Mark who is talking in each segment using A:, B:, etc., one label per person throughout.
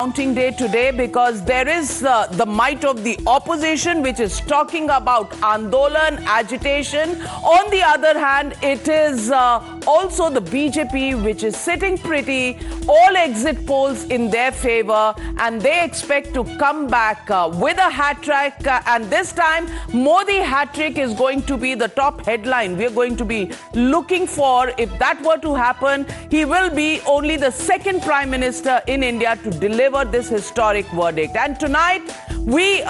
A: Counting day today because there is the might of the opposition which is talking about Andolan, agitation. On the other hand, it is also the BJP which is sitting pretty, all exit polls in their favor, and they expect to come back with a hat trick. And this time, Modi hat trick is going to be the top headline. We are going to be looking for, if that were to happen, he will be only the second Prime Minister in India to deliver this historic verdict. And tonight we're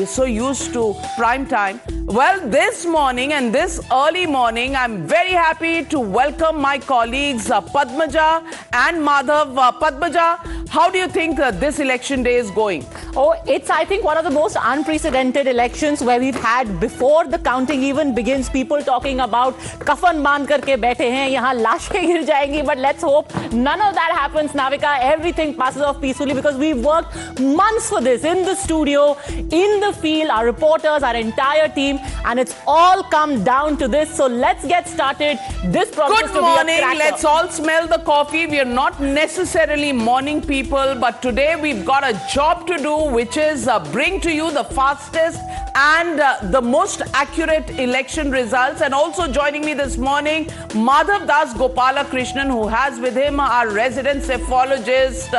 A: so used to prime time. Well, this morning and this early morning, I'm very happy to welcome my colleagues Padmaja and Madhav. Padmaja, how do you think this election day is going?
B: Oh, it's, I think, one of the most unprecedented elections where we've had, before the counting even begins, people talking about kafan बांध करके बैठे हैं, यहाँ लाशें गिर जाएंगी. But let's hope none of that happens, Navika. Everything passes off peacefully because we've worked months for this, in the studio, in the field, our reporters, our entire team, and it's all come down to this. So let's get started. This promises
A: Good morning. Let's all smell the coffee. We are not necessarily morning people, but today we've got a job to do, which is bring to you the fastest and the most accurate election results. And also joining me this morning, Madhav Das Gopalakrishnan, who has with him our resident cephalogist,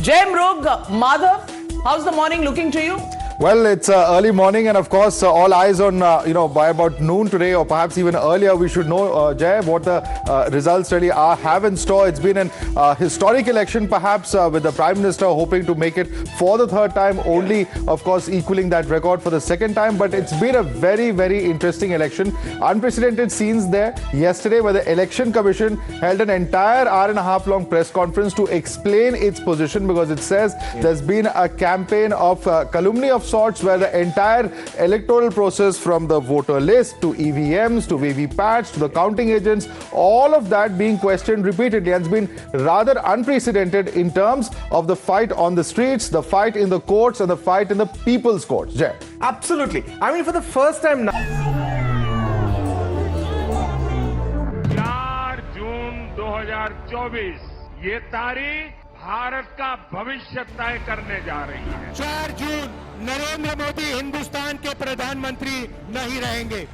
A: Jai Mrug. Madhav, how's the morning looking to you?
C: Well, it's early morning, and of course, all eyes on, by about noon today, or perhaps even earlier, we should know, Jay, what the results really have in store. It's been an historic election, perhaps, with the Prime Minister hoping to make it for the third time, only, of course, equaling that record for the second time. But it's been a very, very interesting election. Unprecedented scenes there yesterday, where the Election Commission held an entire hour-and-a-half-long press conference to explain its position, because it says there's been a campaign of calumny of sorts, where the entire electoral process, from the voter list to EVMs to VVPATs to the counting agents, all of that being questioned repeatedly, and it's been rather unprecedented in terms of the fight on the streets, the fight in the courts, and the fight in the people's courts. Jay.
D: Absolutely. I mean, for the first time now.
E: 4 जून 2024 ये तारीख भारत का भविष्य तय करने जा रही है.
F: 4 जून नरेंद्र मोदी हिंदुस्तान के प्रधानमंत्री नहीं रहेंगे.